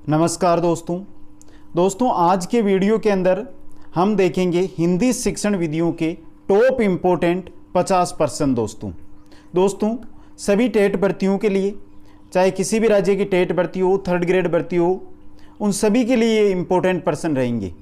नमस्कार दोस्तों आज के वीडियो के अंदर हम देखेंगे हिंदी शिक्षण विधियों के टॉप इम्पोर्टेंट 50% दोस्तों सभी टेट भर्तियों के लिए, चाहे किसी भी राज्य की टेट भर्ती हो, थर्ड ग्रेड भर्ती हो, उन सभी के लिए ये इम्पोर्टेंट पर्सन रहेंगे।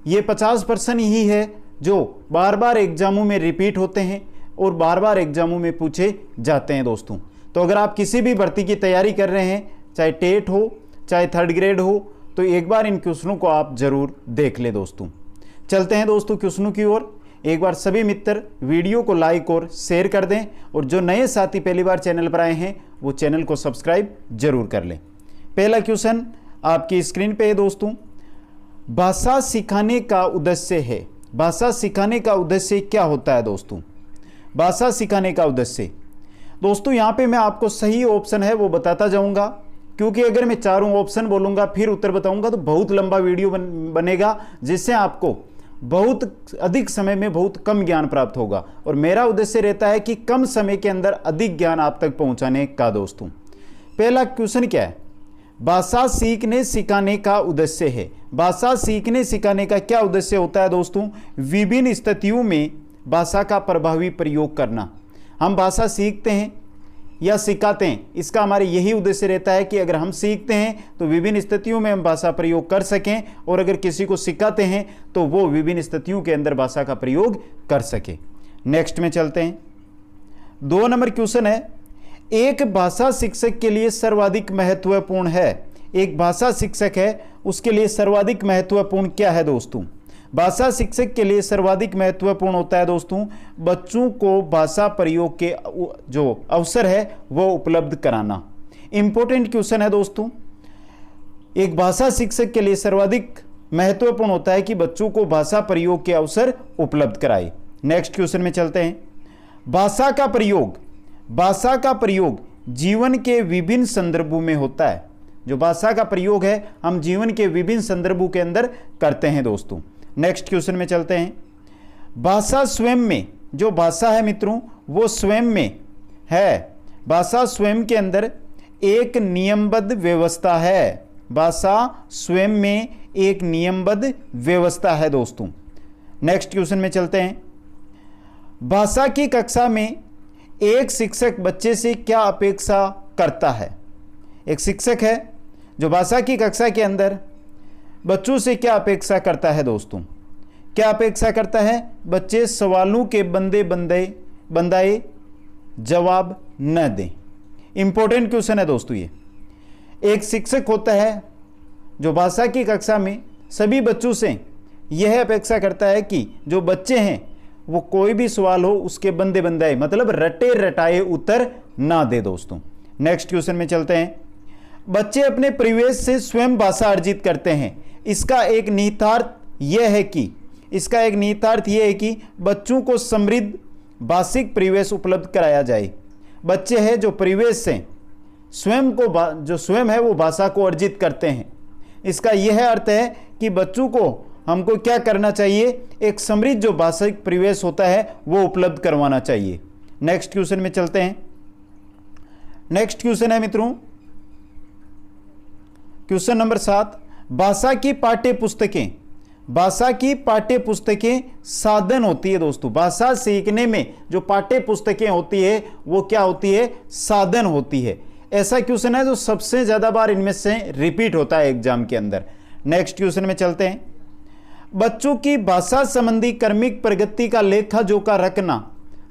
ये 50% ही है जो बार बार एग्जामों में रिपीट होते हैं और बार बार एग्जामों में पूछे जाते हैं दोस्तों। तो अगर आप किसी भी भर्ती की तैयारी कर रहे हैं, चाहे टेट हो चाहे थर्ड ग्रेड हो, तो एक बार इन क्वेश्चनों को आप जरूर देख लें दोस्तों। चलते हैं दोस्तों क्वेश्चनों की ओर। एक बार सभी मित्र वीडियो को लाइक और शेयर कर दें और जो नए साथी पहली बार चैनल पर आए हैं वो चैनल को सब्सक्राइब जरूर कर लें। पहला क्वेश्चन आपकी स्क्रीन पे है दोस्तों। भाषा सिखाने का उद्देश्य है। भाषा सिखाने का उद्देश्य क्या होता है दोस्तों? भाषा सिखाने का उद्देश्य दोस्तों, यहाँ पे मैं आपको सही ऑप्शन है वो बताता जाऊंगा, क्योंकि अगर मैं चारों ऑप्शन बोलूंगा फिर उत्तर बताऊंगा तो बहुत लंबा वीडियो बनेगा, जिससे आपको बहुत अधिक समय में बहुत कम ज्ञान प्राप्त होगा। और मेरा उद्देश्य रहता है कि कम समय के अंदर अधिक ज्ञान आप तक पहुंचाने का दोस्तों। पहला क्वेश्चन क्या है? भाषा सीखने सिखाने का उद्देश्य है। भाषा सीखने सिखाने का क्या उद्देश्य होता है दोस्तों? विभिन्न स्थितियों में भाषा का प्रभावी प्रयोग करना। हम भाषा सीखते हैं या सिखाते हैं, इसका हमारे यही उद्देश्य रहता है कि अगर हम सीखते हैं तो विभिन्न स्थितियों में हम भाषा प्रयोग कर सकें, और अगर किसी को सिखाते हैं तो वो विभिन्न स्थितियों के अंदर भाषा का प्रयोग कर सके। नेक्स्ट में चलते हैं। 2 नंबर क्वेश्चन है, एक भाषा शिक्षक के लिए सर्वाधिक महत्वपूर्ण है। एक भाषा शिक्षक है, उसके लिए सर्वाधिक महत्वपूर्ण क्या है दोस्तों? भाषा शिक्षक के लिए सर्वाधिक महत्वपूर्ण होता है दोस्तों बच्चों को भाषा प्रयोग के जो अवसर है वो उपलब्ध कराना। इंपॉर्टेंट क्वेश्चन है दोस्तों। एक भाषा शिक्षक के लिए सर्वाधिक महत्वपूर्ण होता है कि बच्चों को भाषा प्रयोग के अवसर उपलब्ध कराए। नेक्स्ट क्वेश्चन में चलते हैं। भाषा का प्रयोग जीवन के विभिन्न संदर्भों में होता है। जो भाषा का प्रयोग है हम जीवन के विभिन्न संदर्भों के अंदर करते हैं दोस्तों। नेक्स्ट क्वेश्चन में चलते हैं। भाषा स्वयं में, जो भाषा है मित्रों वो स्वयं में है। भाषा स्वयं के अंदर एक नियमबद्ध व्यवस्था है। भाषा स्वयं में एक नियमबद्ध व्यवस्था है दोस्तों। नेक्स्ट क्वेश्चन में चलते हैं। भाषा की कक्षा में एक शिक्षक बच्चे से क्या अपेक्षा करता है? एक शिक्षक है जो भाषा की कक्षा के अंदर बच्चों से क्या अपेक्षा करता है दोस्तों? क्या अपेक्षा करता है? बच्चे सवालों के बंदाए जवाब न दें। इंपॉर्टेंट क्वेश्चन है दोस्तों ये। एक शिक्षक होता है जो भाषा की कक्षा में सभी बच्चों से यह अपेक्षा करता है कि जो बच्चे हैं वो कोई भी सवाल हो उसके बंदाए मतलब रटे रटाए उत्तर ना दे दोस्तों। नेक्स्ट क्वेश्चन में चलते हैं। बच्चे अपने परिवेश से स्वयं भाषा अर्जित करते हैं। इसका एक निहितार्थ यह है कि बच्चों को समृद्ध भाषिक परिवेश उपलब्ध कराया जाए। बच्चे हैं जो परिवेश से स्वयं है वो भाषा को अर्जित करते हैं। इसका यह अर्थ है कि बच्चों को हमको क्या करना चाहिए? एक समृद्ध जो भाषिक परिवेश होता है वो उपलब्ध करवाना चाहिए। नेक्स्ट क्वेश्चन में चलते हैं। नेक्स्ट क्वेश्चन है मित्रों क्वेश्चन नंबर 7। भाषा की पाठ्य पुस्तकें साधन होती है दोस्तों। भाषा सीखने में जो पाठ्य पुस्तकें होती है वो क्या होती है? साधन होती है। ऐसा क्वेश्चन है जो सबसे ज्यादा बार इनमें से रिपीट होता है एग्जाम के अंदर। नेक्स्ट क्वेश्चन में चलते हैं। बच्चों की भाषा संबंधी क्रमिक प्रगति का लेखा जोखा रखना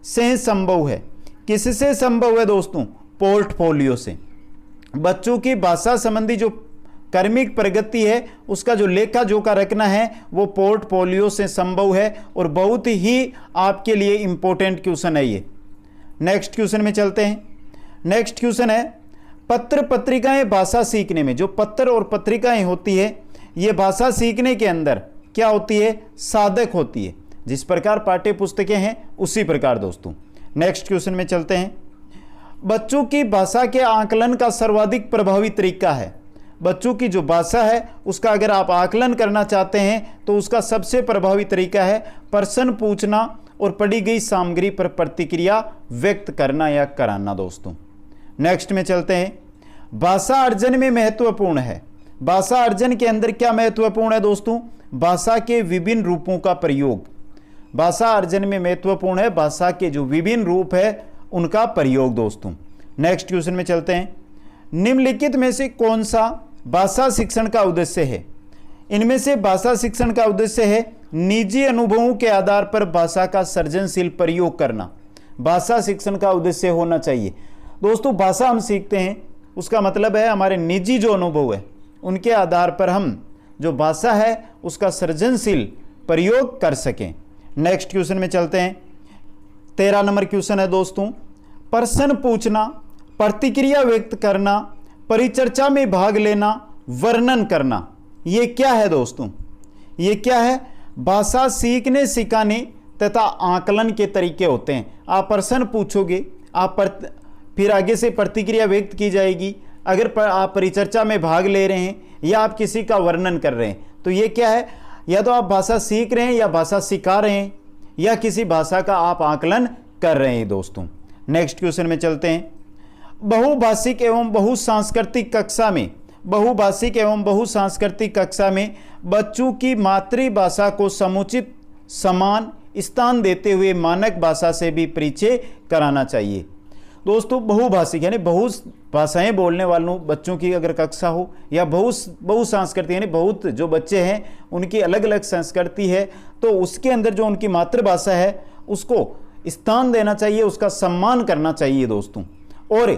से संभव है। किससे संभव है दोस्तों? पोर्टफोलियो से। बच्चों की भाषा संबंधी जो क्रमिक प्रगति है उसका जो लेखा जोखा रखना है वो पोर्टफोलियो से संभव है, और बहुत ही आपके लिए इंपॉर्टेंट क्वेश्चन है ये। नेक्स्ट क्वेश्चन में चलते हैं। नेक्स्ट क्वेश्चन है, पत्र पत्रिकाएं भाषा सीखने में, जो पत्र और पत्रिकाएं होती है ये भाषा सीखने के अंदर क्या होती है? साधक होती है। जिस प्रकार पाठ्य पुस्तकें हैं उसी प्रकार दोस्तों। नेक्स्ट क्वेश्चन में चलते हैं। बच्चों की भाषा के आकलन का सर्वाधिक प्रभावी तरीका है। बच्चों की जो भाषा है उसका अगर आप आकलन करना चाहते हैं तो उसका सबसे प्रभावी तरीका है प्रश्न पूछना और पढ़ी गई सामग्री पर प्रतिक्रिया व्यक्त करना या कराना दोस्तों। नेक्स्ट में चलते हैं। भाषा अर्जन में महत्वपूर्ण है। भाषा अर्जन के अंदर क्या महत्वपूर्ण है दोस्तों? भाषा के विभिन्न रूपों का प्रयोग। भाषा अर्जन में महत्वपूर्ण है भाषा के जो विभिन्न रूप है उनका प्रयोग दोस्तों। नेक्स्ट क्वेश्चन में चलते हैं। निम्नलिखित में से कौन सा भाषा शिक्षण का उद्देश्य है? इनमें से भाषा शिक्षण का उद्देश्य है निजी अनुभवों के आधार पर भाषा का सृजनशील प्रयोग करना। भाषा शिक्षण का उद्देश्य होना चाहिए दोस्तों। भाषा हम सीखते हैं उसका मतलब है हमारे निजी जो अनुभव है उनके आधार पर हम जो भाषा है उसका सृजनशील प्रयोग कर सकें। नेक्स्ट क्वेश्चन में चलते हैं। 13 नंबर क्वेश्चन है दोस्तों। प्रश्न पूछना, प्रतिक्रिया व्यक्त करना, परिचर्चा में भाग लेना, वर्णन करना, ये क्या है दोस्तों? ये क्या है? भाषा सीखने सिखाने तथा आकलन के तरीके होते हैं। आप प्रश्न पूछोगे, फिर आगे से प्रतिक्रिया व्यक्त की जाएगी। अगर आप परिचर्चा में भाग ले रहे हैं या आप किसी का वर्णन कर रहे हैं तो ये क्या है? या तो आप भाषा सीख रहे हैं या भाषा सिखा रहे हैं या किसी भाषा का आप आकलन कर रहे हैं दोस्तों। नेक्स्ट क्वेश्चन में चलते हैं। बहुभाषिक एवं बहुसांस्कृतिक कक्षा में, बहुभाषिक एवं बहुसांस्कृतिक कक्षा में बच्चों की मातृभाषा को समुचित समान स्थान देते हुए मानक भाषा से भी परिचय कराना चाहिए। दोस्तों बहुभाषिक यानी बहुत भाषाएं बोलने वालों बच्चों की अगर कक्षा हो या बहुसांस्कृतिक यानी बहुत जो बच्चे हैं उनकी अलग अलग संस्कृति है तो उसके अंदर जो उनकी मातृभाषा है उसको स्थान देना चाहिए, उसका सम्मान करना चाहिए दोस्तों। और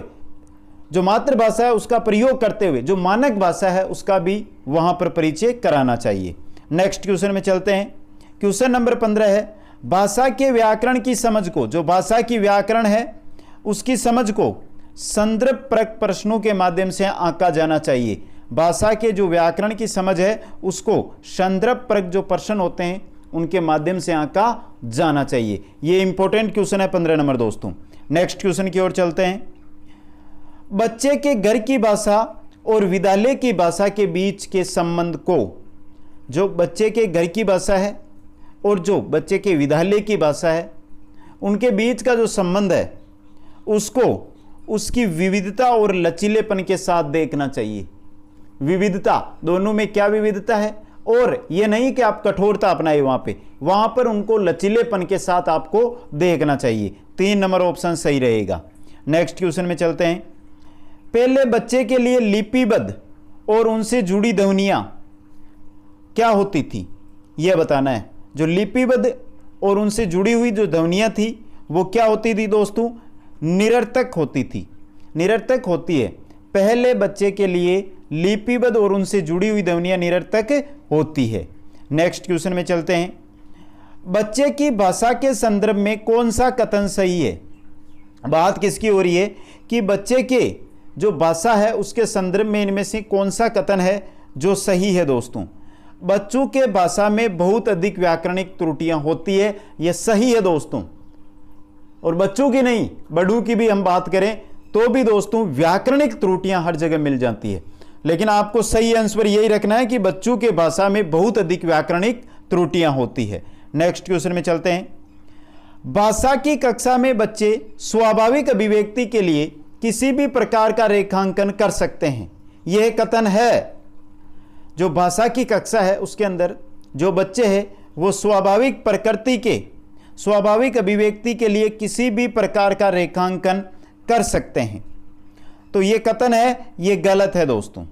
जो मातृभाषा है उसका प्रयोग करते हुए जो मानक भाषा है उसका भी वहां पर परिचय कराना चाहिए। नेक्स्ट क्वेश्चन में चलते हैं। क्वेश्चन नंबर 15 है। भाषा के व्याकरण की समझ को, जो भाषा की व्याकरण है उसकी समझ को संदर्भपरक प्रश्नों के माध्यम से आंका जाना चाहिए। भाषा के जो व्याकरण की समझ है उसको संदर्भपरक जो प्रश्न होते हैं उनके माध्यम से आंका जाना चाहिए। ये इंपॉर्टेंट क्वेश्चन है 15 नंबर दोस्तों। नेक्स्ट क्वेश्चन की ओर चलते हैं। बच्चे के घर की भाषा और विद्यालय की भाषा के बीच के संबंध को, जो बच्चे के घर की भाषा है और जो बच्चे के विद्यालय की भाषा है उनके बीच का जो संबंध है उसको उसकी विविधता और लचीलेपन के साथ देखना चाहिए। विविधता, दोनों में क्या विविधता है, और ये नहीं कि आप कठोरता अपनाए वहां पर उनको लचीलेपन के साथ आपको देखना चाहिए। 3 नंबर ऑप्शन सही रहेगा। नेक्स्ट क्वेश्चन में चलते हैं। पहले बच्चे के लिए लिपिबद्ध और उनसे जुड़ी ध्वनियां क्या होती थी यह बताना है। जो लिपिबद्ध और उनसे जुड़ी हुई जो ध्वनियां थी वो क्या होती थी दोस्तों? निरर्थक होती थी, निरर्थक होती है। पहले बच्चे के लिए लिपिबद्ध और उनसे जुड़ी हुई ध्वनियां निरर्थक होती है। नेक्स्ट क्वेश्चन में चलते हैं। बच्चे की भाषा के संदर्भ में कौन सा कथन सही है? बात किसकी हो रही है कि बच्चे के जो भाषा है उसके संदर्भ में इनमें से कौन सा कथन है जो सही है दोस्तों? बच्चों के भाषा में बहुत अधिक व्याकरणिक त्रुटियां होती है, यह सही है दोस्तों। और बच्चों की नहीं, बड़ों की भी हम बात करें तो भी दोस्तों व्याकरणिक त्रुटियां हर जगह मिल जाती है, लेकिन आपको सही आंसर यही रखना है कि बच्चों के भाषा में बहुत अधिक व्याकरणिक त्रुटियां होती है। नेक्स्ट क्वेश्चन में चलते हैं। भाषा की कक्षा में बच्चे स्वाभाविक अभिव्यक्ति के लिए किसी भी प्रकार का रेखांकन कर सकते हैं, यह कथन है। जो भाषा की कक्षा है उसके अंदर जो बच्चे हैं वो स्वाभाविक प्रकृति के, स्वाभाविक अभिव्यक्ति के लिए किसी भी प्रकार का रेखांकन कर सकते हैं, तो ये कथन है, ये गलत है दोस्तों।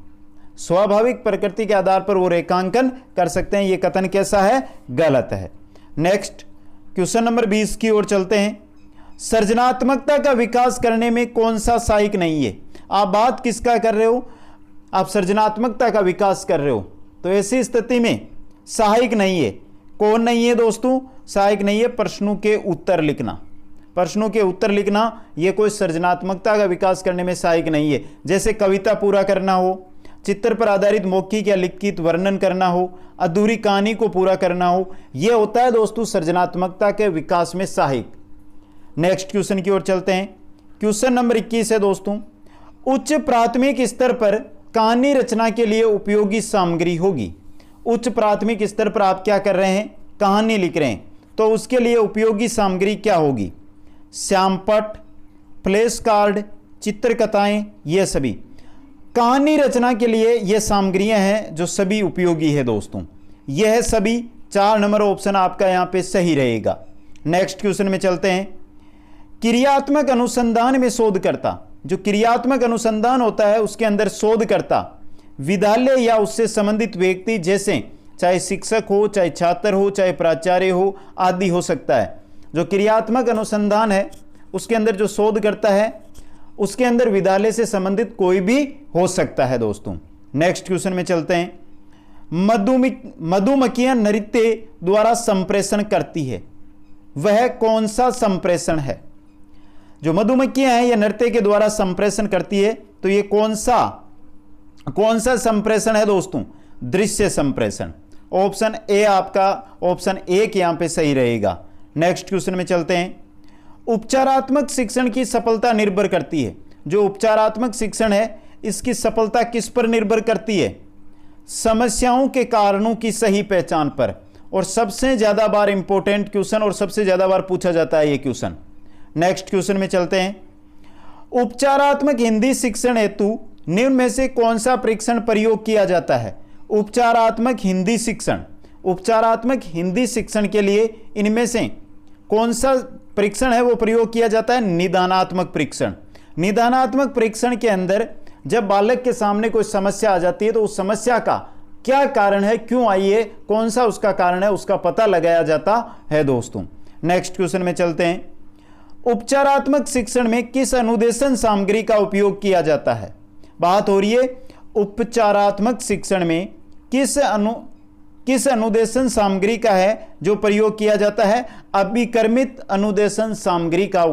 स्वाभाविक प्रकृति के आधार पर वो रेखांकन कर सकते हैं, ये कथन कैसा है? गलत है। नेक्स्ट क्वेश्चन नंबर 20 की ओर चलते हैं। सृजनात्मकता का विकास करने में कौन सा सहायक नहीं है? आप बात किसका कर रहे हो? आप सृजनात्मकता का विकास कर रहे हो, तो ऐसी स्थिति में सहायक नहीं है। कौन नहीं है दोस्तों? सहायक नहीं है प्रश्नों के उत्तर लिखना। प्रश्नों के उत्तर लिखना यह कोई सृजनात्मकता का विकास करने में सहायक नहीं है। जैसे कविता पूरा करना हो, चित्र पर आधारित मौखिक या लिखित वर्णन करना हो, अधूरी कहानी को पूरा करना हो, यह होता है दोस्तों सृजनात्मकता के विकास में सहायक। नेक्स्ट क्वेश्चन की ओर चलते हैं। क्वेश्चन नंबर 21 है दोस्तों। उच्च प्राथमिक स्तर पर कहानी रचना के लिए उपयोगी सामग्री होगी। उच्च प्राथमिक स्तर पर आप क्या कर रहे हैं? कहानी लिख रहे हैं, तो उसके लिए उपयोगी सामग्री क्या होगी? श्यामपट्ट, फ्लैश कार्ड, चित्रकथाएं, ये सभी। कहानी रचना के लिए ये सामग्रियां हैं जो सभी उपयोगी है दोस्तों। यह सभी 4 नंबर ऑप्शन आपका यहां पे सही रहेगा। नेक्स्ट क्वेश्चन में चलते हैं। क्रियात्मक अनुसंधान में शोधकर्ता, जो क्रियात्मक अनुसंधान होता है उसके अंदर शोधकर्ता विद्यालय या उससे संबंधित व्यक्ति, जैसे चाहे शिक्षक हो, चाहे छात्र हो, चाहे प्राचार्य हो आदि हो सकता है। जो क्रियात्मक अनुसंधान है उसके अंदर जो शोधकर्ता है उसके अंदर विद्यालय से संबंधित कोई भी हो सकता है दोस्तों। नेक्स्ट क्वेश्चन में चलते हैं। मधुमक्खियां नृत्य द्वारा संप्रेषण करती है, वह कौन सा संप्रेषण है? जो मधुमक्खियां हैं यह नृत्य के द्वारा संप्रेषण करती है, तो ये कौन सा संप्रेषण है दोस्तों? दृश्य संप्रेषण। ऑप्शन ए आपका, ऑप्शन 1 यहां पे सही रहेगा। नेक्स्ट क्वेश्चन में चलते हैं। उपचारात्मक शिक्षण की सफलता निर्भर करती है, जो उपचारात्मक शिक्षण है इसकी सफलता किस पर निर्भर करती है? समस्याओं के कारणों की सही पहचान पर। और सबसे ज्यादा बार इंपॉर्टेंट क्वेश्चन और सबसे ज्यादा बार पूछा जाता है ये क्वेश्चन। नेक्स्ट क्वेश्चन में चलते हैं। उपचारात्मक हिंदी शिक्षण हेतु निम्न में से कौन सा परीक्षण प्रयोग किया जाता है? उपचारात्मक हिंदी शिक्षण के लिए इनमें से कौन सा परीक्षण है वो प्रयोग किया जाता है? निदानात्मक परीक्षण। निदानात्मक परीक्षण के अंदर जब बालक के सामने कोई समस्या आ जाती है तो उस समस्या का क्या कारण है, क्यों आई है, कौन सा उसका कारण है, उसका पता लगाया जाता है दोस्तों। नेक्स्ट क्वेश्चन में चलते हैं। उपचारात्मक शिक्षण में किस अनुदेशन सामग्री का उपयोग किया जाता है? बात हो रही है उपचारात्मक शिक्षण में किस अनुदेशन सामग्री का है जो प्रयोग किया जाता है? अभिकर्मित अनुदेशन सामग्री का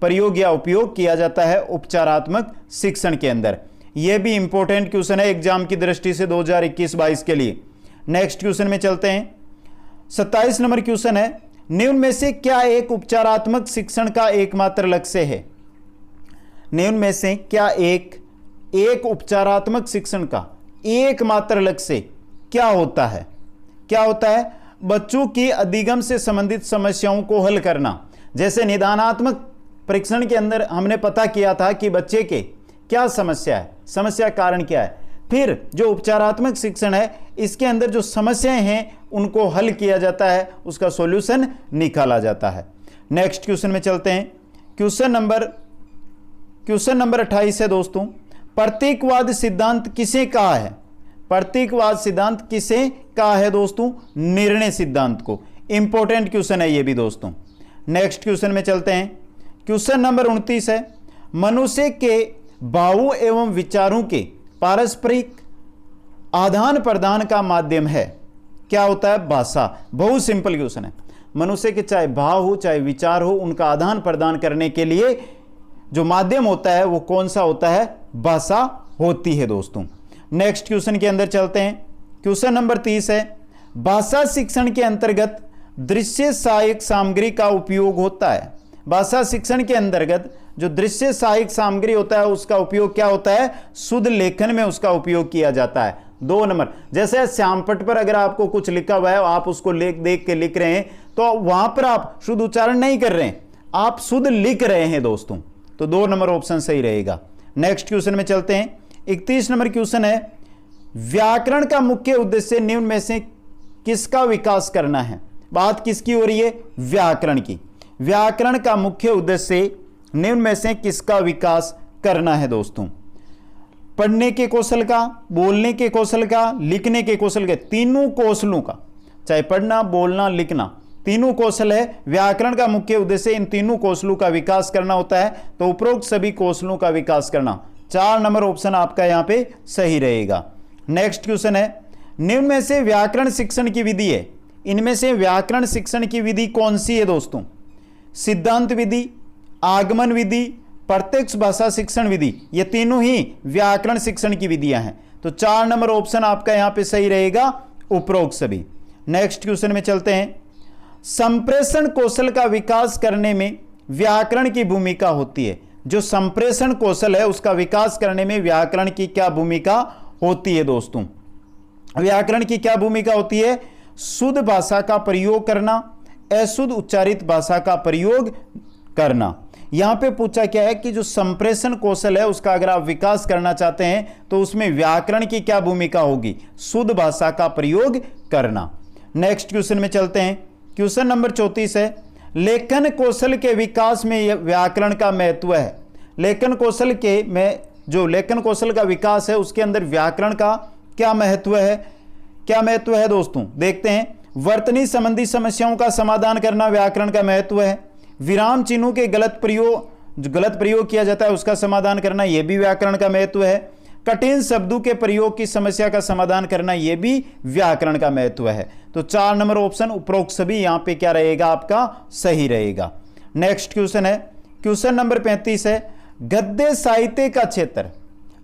प्रयोग या उपयोग किया जाता है उपचारात्मक शिक्षण के अंदर। यह भी इंपॉर्टेंट क्वेश्चन है एग्जाम की दृष्टि से 2021-22 के लिए। नेक्स्ट क्वेश्चन में चलते हैं। 27 नंबर क्वेश्चन है। निम्न में से क्या एक उपचारात्मक शिक्षण का एकमात्र लक्ष्य है? निम्न में से क्या एक उपचारात्मक शिक्षण का एकमात्र लक्ष्य क्या होता है? बच्चों की अधिगम से संबंधित समस्याओं को हल करना। जैसे निदानात्मक परीक्षण के अंदर हमने पता किया था कि बच्चे के क्या समस्या है, समस्या कारण क्या है। फिर जो उपचारात्मक शिक्षण है इसके अंदर जो समस्याएं हैं उनको हल किया जाता है, उसका सॉल्यूशन निकाला जाता है। नेक्स्ट क्वेश्चन में चलते हैं। क्वेश्चन नंबर 28 है दोस्तों। प्रतीकवाद सिद्धांत किसे कहा है? प्रतीकवाद सिद्धांत किसे कहा है दोस्तों? निर्णय सिद्धांत को। इंपॉर्टेंट क्वेश्चन है ये भी दोस्तों। नेक्स्ट क्वेश्चन में चलते हैं। क्वेश्चन नंबर 29 है। मनुष्य के भावों एवं विचारों के पारस्परिक आदान प्रदान का माध्यम है, क्या होता है? भाषा। बहुत सिंपल क्वेश्चन है। मनुष्य के चाहे भाव हो चाहे विचार हो, उनका आदान प्रदान करने के लिए जो माध्यम होता है वो कौन सा होता है? भाषा होती है दोस्तों। नेक्स्ट क्वेश्चन के अंदर चलते हैं। क्वेश्चन नंबर 30 है। भाषा शिक्षण के अंतर्गत दृश्य सहायक सामग्री का उपयोग होता है। भाषा शिक्षण के अंतर्गत जो दृश्य सहायक सामग्री होता है उसका उपयोग क्या होता है? शुद्ध लेखन में उसका उपयोग किया जाता है। 2 नंबर, जैसे श्यामपट पर अगर आपको कुछ लिखा हुआ है, आप उसको देख के लिख रहे हैं, तो वहां पर आप शुद्ध उच्चारण नहीं कर रहे हैं, आप शुद्ध लिख रहे हैं दोस्तों, तो 2 नंबर ऑप्शन सही रहेगा। नेक्स्ट क्वेश्चन में चलते हैं। 31 नंबर क्वेश्चन है। व्याकरण का मुख्य उद्देश्य निम्न में से किसका विकास करना है? बात किसकी हो रही है? व्याकरण की। व्याकरण का मुख्य उद्देश्य निम्न में से किसका विकास करना है दोस्तों? पढ़ने के कौशल का, बोलने के कौशल का, लिखने के कौशल के, तीनों कौशलों का, चाहे पढ़ना, बोलना, लिखना, तीनों कौशल है। व्याकरण का मुख्य उद्देश्य इन तीनों कौशलों का विकास करना होता है, तो उपरोक्त सभी कौशलों का विकास करना। 4 नंबर ऑप्शन आपका यहां पे सही रहेगा। नेक्स्ट क्वेश्चन है। निम्न में से व्याकरण शिक्षण की विधि है, इनमें से व्याकरण शिक्षण की विधि कौन सी है दोस्तों? सिद्धांत विधि, आगमन विधि, प्रत्यक्ष भाषा शिक्षण विधि, ये तीनों ही व्याकरण शिक्षण की विधियां हैं, तो 4 नंबर ऑप्शन आपका यहां पे सही रहेगा, उपरोक्त सभी। नेक्स्ट क्वेश्चन में चलते हैं। संप्रेषण कौशल का विकास करने में व्याकरण की भूमिका होती है। जो संप्रेषण कौशल है उसका विकास करने में व्याकरण की क्या भूमिका होती है दोस्तों? व्याकरण की क्या भूमिका होती है? शुद्ध भाषा का प्रयोग करना, अशुद्ध उच्चारित भाषा का प्रयोग करना, यहां पे पूछा क्या है कि जो संप्रेषण कौशल है उसका अगर आप विकास करना चाहते हैं तो उसमें व्याकरण की क्या भूमिका होगी, शुद्ध भाषा का प्रयोग करना। नेक्स्ट क्वेश्चन में चलते हैं। क्वेश्चन नंबर 34 है, लेखन कौशल के विकास में व्याकरण का महत्व है। लेखन कौशल के में जो लेखन कौशल का विकास है उसके अंदर व्याकरण का क्या महत्व है, क्या महत्व है दोस्तों, देखते हैं। वर्तनी संबंधी समस्याओं का समाधान करना व्याकरण का महत्व है। विराम चिन्हों के गलत प्रयोग किया जाता है उसका समाधान करना, यह भी व्याकरण का महत्व है। कठिन शब्दों के प्रयोग की समस्या का समाधान करना, यह भी व्याकरण का महत्व है। तो 4 नंबर ऑप्शन उपरोक्त सभी यहां पे क्या रहेगा, आपका सही रहेगा। नेक्स्ट क्वेश्चन है, क्वेश्चन नंबर 35 है, गद्य साहित्य का क्षेत्र,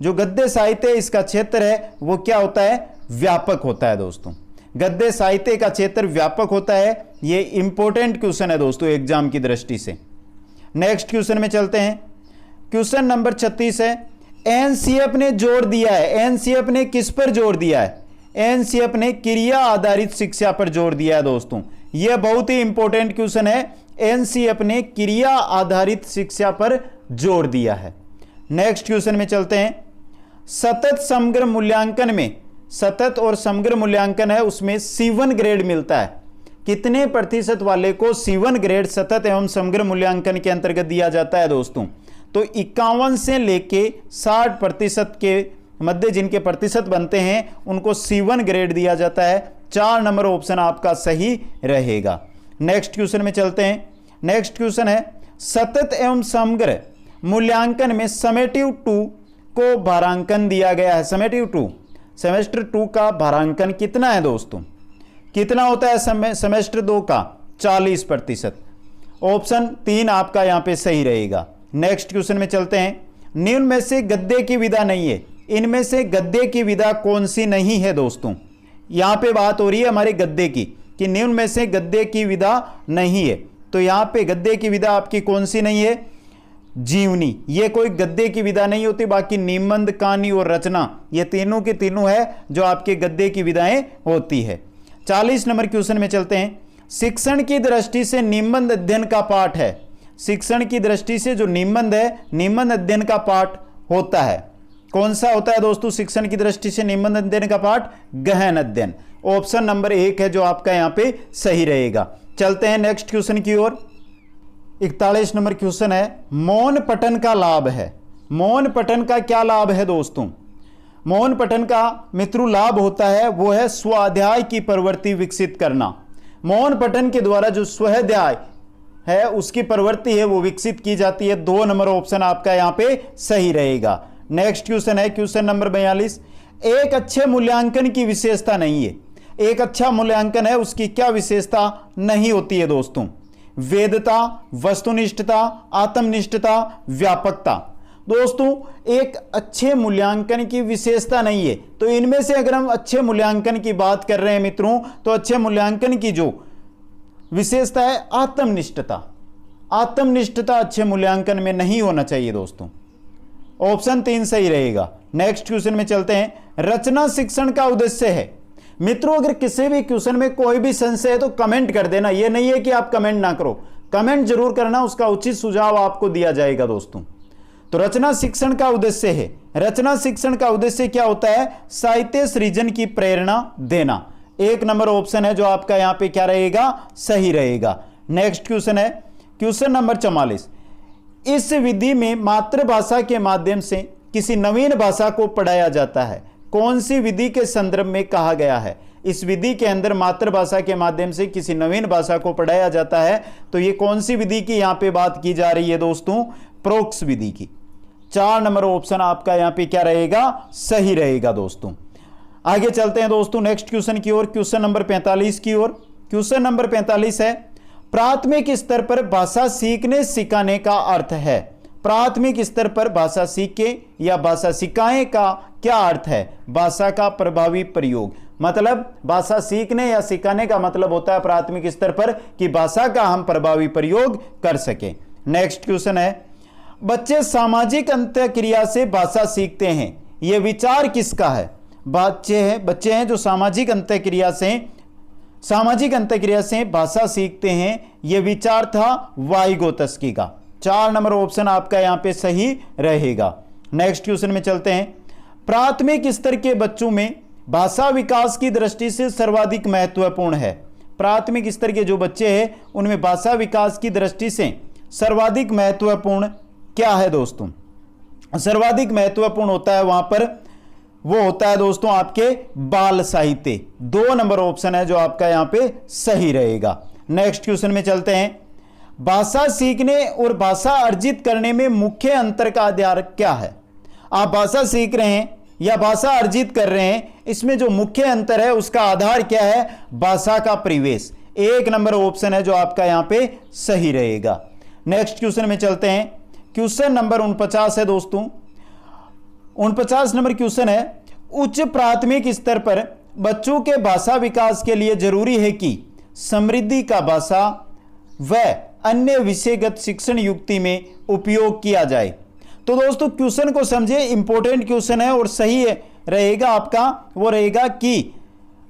जो गद्य साहित्य इसका क्षेत्र है वो क्या होता है, व्यापक होता है दोस्तों। गद्य साहित्य का क्षेत्र व्यापक होता है, ये इंपॉर्टेंट क्वेश्चन है दोस्तों एग्जाम की दृष्टि से। नेक्स्ट क्वेश्चन में चलते हैं। क्वेश्चन नंबर 36 है, एनसीएफ ने जोर दिया है, एनसीएफ ने किस पर जोर दिया है, एनसीएफ ने क्रिया आधारित शिक्षा पर जोर दिया है दोस्तों। यह बहुत ही इंपॉर्टेंट क्वेश्चन है, एनसीएफ ने क्रिया आधारित शिक्षा पर जोर दिया है। नेक्स्ट क्वेश्चन में चलते हैं। सतत समग्र मूल्यांकन में, सतत और समग्र मूल्यांकन है उसमें C1 ग्रेड मिलता है। कितने प्रतिशत वाले को C1 ग्रेड सतत एवं समग्र मूल्यांकन के अंतर्गत दिया जाता है दोस्तों, तो 51 से लेके 60% के मध्य जिनके प्रतिशत बनते हैं उनको C1 ग्रेड दिया जाता है। 4 नंबर ऑप्शन आपका सही रहेगा। नेक्स्ट क्वेश्चन में चलते हैं। नेक्स्ट क्वेश्चन है, सतत एवं समग्र मूल्यांकन में समेटिव 2 को भारांकन दिया गया है। समेटिव 2 सेमेस्टर 2 का भारांकन कितना है दोस्तों, कितना होता है सेमेस्टर 2 का, 40%। ऑप्शन 3 आपका यहां पे सही रहेगा। नेक्स्ट क्वेश्चन में चलते हैं। निम्न में से गद्य की विधा नहीं है, इनमें से गद्य की विधा कौन सी नहीं है दोस्तों। यहां पे बात हो रही है हमारे गद्य की कि निम्न में से गद्य की विधा नहीं है, तो यहां पे गद्य की विधा आपकी कौन सी नहीं है, जीवनी, ये कोई गद्य की विधा नहीं होती। बाकी निबंध, कहानी और रचना, ये तीनों की तीनों है जो आपके गद्य की विधाएं होती है। 40 नंबर क्वेश्चन में चलते हैं। शिक्षण की दृष्टि से निबंध अध्ययन का पाठ है, शिक्षण की दृष्टि से जो निबंध है, निबंध अध्ययन का पाठ होता है, कौन सा होता है दोस्तों शिक्षण की दृष्टि से निबंध अध्ययन का पाठ, गहन अध्ययन। ऑप्शन नंबर 1 है जो आपका यहां पे सही रहेगा। चलते हैं नेक्स्ट क्वेश्चन की ओर। 41 नंबर क्वेश्चन है, मौन पठन का लाभ है। मौन पठन का क्या लाभ है दोस्तों, मौन पठन का मित्रों लाभ होता है वो है स्वाध्याय की प्रवृत्ति विकसित करना। मौन पठन के द्वारा जो स्वाध्याय है उसकी प्रवृत्ति है वो विकसित की जाती है। 2 नंबर ऑप्शन आपका यहां पे सही रहेगा। नेक्स्ट क्वेश्चन है क्वेश्चन नंबर 42, एक अच्छे मूल्यांकन की विशेषता नहीं है। एक अच्छा मूल्यांकन है उसकी क्या विशेषता नहीं होती है दोस्तों, वेदता, वस्तुनिष्ठता, आत्मनिष्ठता, व्यापकता। दोस्तों एक अच्छे मूल्यांकन की विशेषता नहीं है, तो इनमें से अगर हम अच्छे मूल्यांकन की बात कर रहे हैं मित्रों, तो अच्छे मूल्यांकन की जो विशेषता है आत्मनिष्ठता, आत्मनिष्ठता अच्छे मूल्यांकन में नहीं होना चाहिए दोस्तों। ऑप्शन 3 सही रहेगा। नेक्स्ट क्वेश्चन में चलते हैं। रचना शिक्षण का उद्देश्य है। मित्रों अगर किसी भी क्वेश्चन में कोई भी संशय है तो कमेंट कर देना, यह नहीं है कि आप कमेंट ना करो, कमेंट जरूर करना, उसका उचित सुझाव आपको दिया जाएगा दोस्तों। तो रचना शिक्षण का उद्देश्य है, रचना शिक्षण का उद्देश्य क्या होता है, साहित्य सृजन की प्रेरणा देना। 1 नंबर ऑप्शन है जो आपका यहां पे क्या रहेगा, सही रहेगा। नेक्स्ट क्वेश्चन है क्वेश्चन नंबर 44, इस विधि में मातृभाषा के माध्यम से किसी नवीन भाषा को पढ़ाया जाता है। कौन सी विधि के संदर्भ में कहा गया है, इस विधि के अंदर मातृभाषा के माध्यम से किसी नवीन भाषा को पढ़ाया जाता है, तो ये कौन सी विधि की यहां पे बात की जा रही है दोस्तों, प्रोक्स विधि की। 4 नंबर ऑप्शन आपका यहां पे क्या रहेगा, सही रहेगा दोस्तों। आगे चलते हैं दोस्तों नेक्स्ट क्वेश्चन की ओर, क्वेश्चन नंबर 45 की ओर। क्वेश्चन नंबर 45 है, प्राथमिक स्तर पर भाषा सीखने सिखाने का अर्थ है। प्राथमिक स्तर पर भाषा सीखे या भाषा सिखाएं का क्या अर्थ है, भाषा का प्रभावी प्रयोग। मतलब भाषा सीखने या सिखाने का मतलब होता है प्राथमिक स्तर पर कि भाषा का हम प्रभावी प्रयोग कर सके। नेक्स्ट क्वेश्चन है, बच्चे सामाजिक अंतःक्रिया से भाषा सीखते हैं, यह विचार किसका है। बच्चे हैं जो सामाजिक अंतःक्रिया से भाषा सीखते हैं, यह विचार था वाइगोत्स्की का। 4 नंबर ऑप्शन आपका यहां पे सही रहेगा। नेक्स्ट क्वेश्चन में चलते हैं। प्राथमिक स्तर के बच्चों में भाषा विकास की दृष्टि से सर्वाधिक महत्वपूर्ण है। प्राथमिक स्तर के जो बच्चे हैं उनमें भाषा विकास की दृष्टि से सर्वाधिक महत्वपूर्ण क्या है दोस्तों? सर्वाधिक महत्वपूर्ण होता है वहां पर, वो होता है दोस्तों आपके बाल साहित्य। 2 नंबर ऑप्शन है जो आपका यहां पे सही रहेगा। नेक्स्ट क्वेश्चन में चलते हैं। भाषा सीखने और भाषा अर्जित करने में मुख्य अंतर का आधार क्या है? आप भाषा सीख रहे हैं या भाषा अर्जित कर रहे हैं, इसमें जो मुख्य अंतर है उसका आधार क्या है? भाषा का परिवेश। 1 नंबर ऑप्शन है जो आपका यहां पे सही रहेगा। नेक्स्ट क्वेश्चन में चलते हैं। क्वेश्चन नंबर 49 है दोस्तों। 49 नंबर क्वेश्चन है। उच्च प्राथमिक स्तर पर बच्चों के भाषा विकास के लिए जरूरी है कि समृद्धि का भाषा व अन्य विषयगत शिक्षण युक्ति में उपयोग किया जाए। तो दोस्तों क्वेश्चन को समझे, इंपॉर्टेंट क्वेश्चन है और सही रहेगा आपका, वो रहेगा कि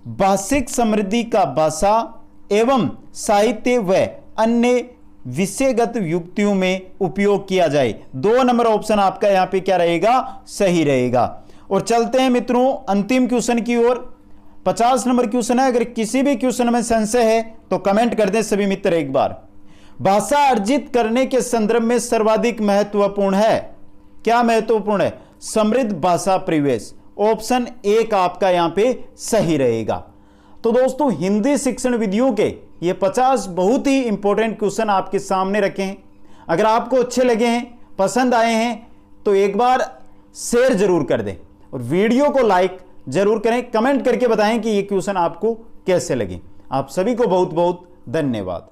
भाषिक समृद्धि का भाषा एवं साहित्य व अन्य विषयगत युक्तियों में उपयोग किया जाए। 2 नंबर ऑप्शन आपका यहां पे क्या रहेगा? सही रहेगा। और चलते हैं मित्रों अंतिम क्वेश्चन की ओर। 50 नंबर क्वेश्चन है। अगर किसी भी क्वेश्चन में संशय है तो कमेंट कर दें सभी मित्र एक बार। भाषा अर्जित करने के संदर्भ में सर्वाधिक महत्वपूर्ण है, क्या महत्वपूर्ण है? समृद्ध भाषा परिवेश। ऑप्शन 1 आपका यहां पे सही रहेगा। तो दोस्तों हिंदी शिक्षण विधियों के ये 50 बहुत ही इंपॉर्टेंट क्वेश्चन आपके सामने रखे हैं। अगर आपको अच्छे लगे हैं, पसंद आए हैं, तो एक बार शेयर जरूर कर दें और वीडियो को लाइक जरूर करें। कमेंट करके बताएं कि ये क्वेश्चन आपको कैसे लगे। आप सभी को बहुत बहुत धन्यवाद।